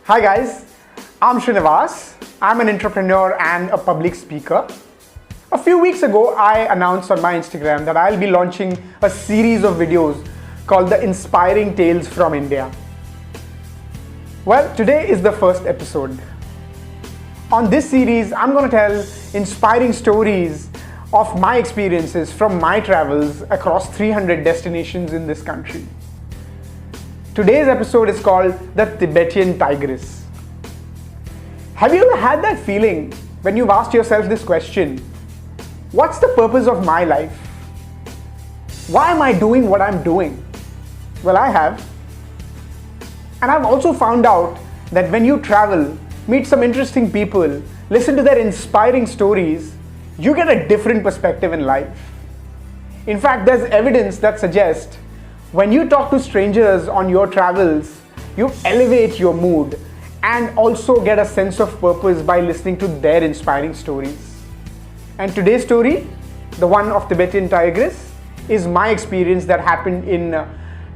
Hi guys, I'm Srinivas. I'm an entrepreneur and a public speaker. A few weeks ago, I announced on my Instagram that I'll be launching a series of videos called the Inspiring Tales from India. Well, today is the first episode. On this series, I'm going to tell inspiring stories of my experiences from my travels across 300 destinations in this country. Today's episode is called the Tibetan Tigress. Have you ever had that feeling when you've asked yourself this question? What's the purpose of my life? Why am I doing what I'm doing? Well, I have. And I've also found out that when you travel, meet some interesting people, listen to their inspiring stories, you get a different perspective in life. In fact, there's evidence that suggests when you talk to strangers on your travels, you elevate your mood and also get a sense of purpose by listening to their inspiring stories. And today's story, the one of Tibetan Tigress, is my experience that happened in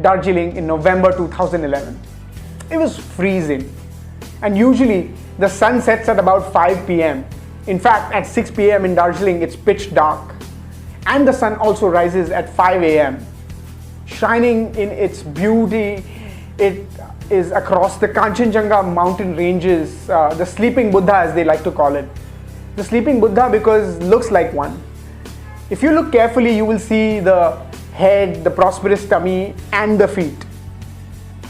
Darjeeling in November 2011. It was freezing, and usually the sun sets at about 5 p.m. In fact, at 6 p.m. in Darjeeling, it's pitch dark, and the sun also rises at 5 a.m. Shining in its beauty. It is across the Kanchenjunga mountain ranges, the sleeping Buddha as they like to call it. The sleeping Buddha because it looks like one. If you look carefully, you will see the head, the prosperous tummy and the feet.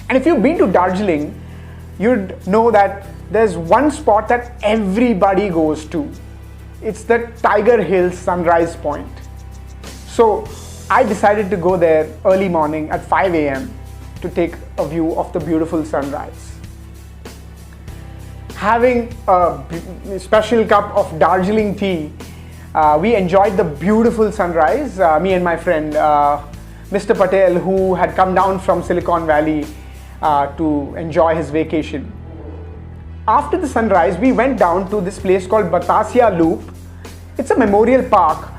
And if you've been to Darjeeling, you'd know that there's one spot that everybody goes to. It's the Tiger Hill Sunrise Point. So I decided to go there early morning at 5 a.m. to take a view of the beautiful sunrise. Having a special cup of Darjeeling tea, we enjoyed the beautiful sunrise, me and my friend Mr. Patel, who had come down from Silicon Valley to enjoy his vacation. After the sunrise, we went down to this place called Bekasi Loop. It's a memorial park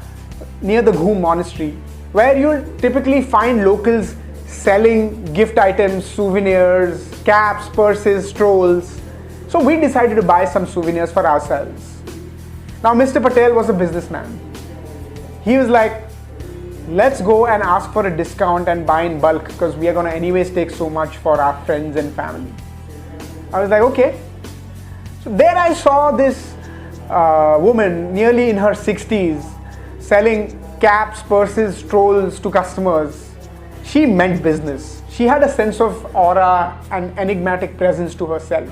near the Ghum Monastery, where you'll typically find locals selling gift items, souvenirs, caps, purses, strolls. So we decided to buy some souvenirs for ourselves. Now Mr. Patel was a businessman. He was like, let's go and ask for a discount and buy in bulk because we are going to anyways take so much for our friends and family. I was like, okay. So there I saw this woman nearly in her 60s selling caps, purses, strolls to customers. She meant business. She had a sense of aura and enigmatic presence to herself.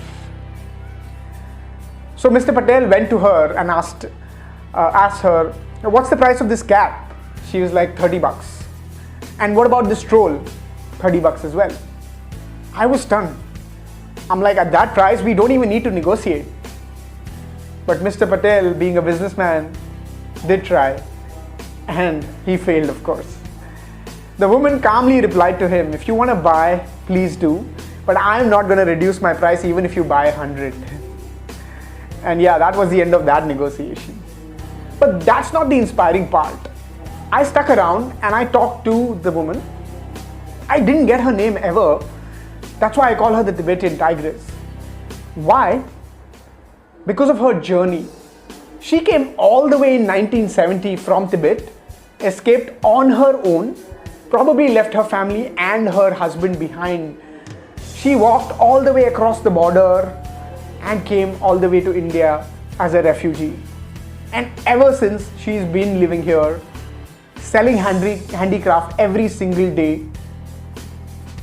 So Mr. Patel went to her and asked her, what's the price of this cap? She was like, 30 bucks. And what about this stroll? 30 bucks as well. I was stunned. I'm like, at that price, we don't even need to negotiate. But Mr. Patel, being a businessman, did try. And he failed, of course. The woman calmly replied to him, if you want to buy, please do. But I'm not going to reduce my price even if you buy 100. And yeah, that was the end of that negotiation. But that's not the inspiring part. I stuck around and I talked to the woman. I didn't get her name ever. That's why I call her the Tibetan Tigress. Why? Because of her journey. She came all the way in 1970 from Tibet, escaped on her own, probably left her family and her husband behind. She walked all the way across the border and came all the way to India as a refugee. And ever since, she's been living here, selling handicraft every single day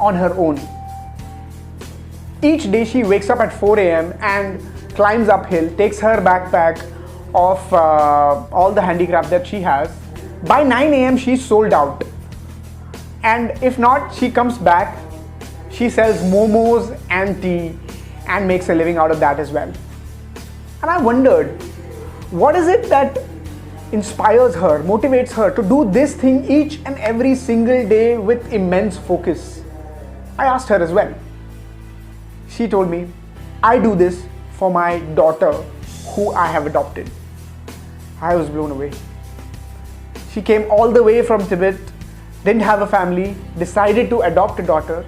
on her own. Each day she wakes up at 4 a.m. and climbs uphill, takes her backpack of all the handicraft that she has. By 9 a.m. she's sold out. And if not, she comes back, she sells momos and tea and makes a living out of that as well. And I wondered, what is it that inspires her, motivates her to do this thing each and every single day with immense focus? I asked her as well. She told me, I do this for my daughter who I have adopted. I was blown away. She came all the way from Tibet, didn't have a family, decided to adopt a daughter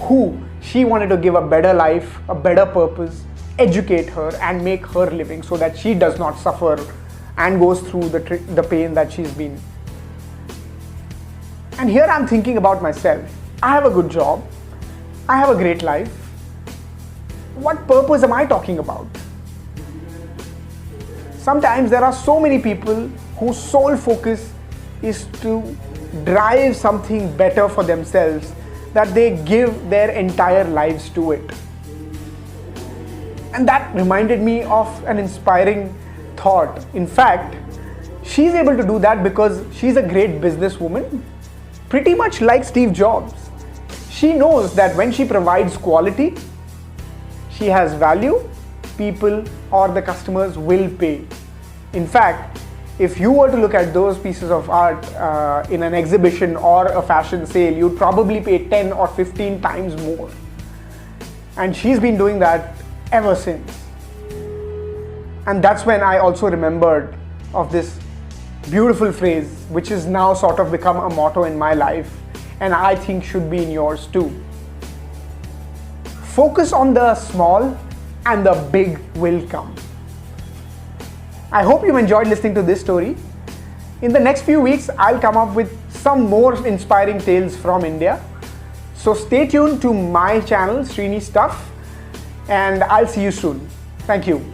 who She wanted to give a better life, a better purpose, educate her and make her living so that she does not suffer and goes through the pain that she's been. And here I'm thinking about myself. I have a good job. I have a great life. What purpose am I talking about? Sometimes there are so many people whose sole focus is to drive something better for themselves that they give their entire lives to it. And that reminded me of an inspiring thought. In fact, she's able to do that because she's a great businesswoman, pretty much like Steve Jobs. She knows that when she provides quality, she has value, people or the customers will pay. In fact, if you were to look at those pieces of art in an exhibition or a fashion sale, you'd probably pay 10 or 15 times more. And she's been doing that ever since. And that's when I also remembered of this beautiful phrase, which has now sort of become a motto in my life, and I think should be in yours too. Focus on the small and the big will come. I hope you enjoyed listening to this story. In the next few weeks, I'll come up with some more inspiring tales from India. So stay tuned to my channel, Srini Stuff, and I'll see you soon. Thank you.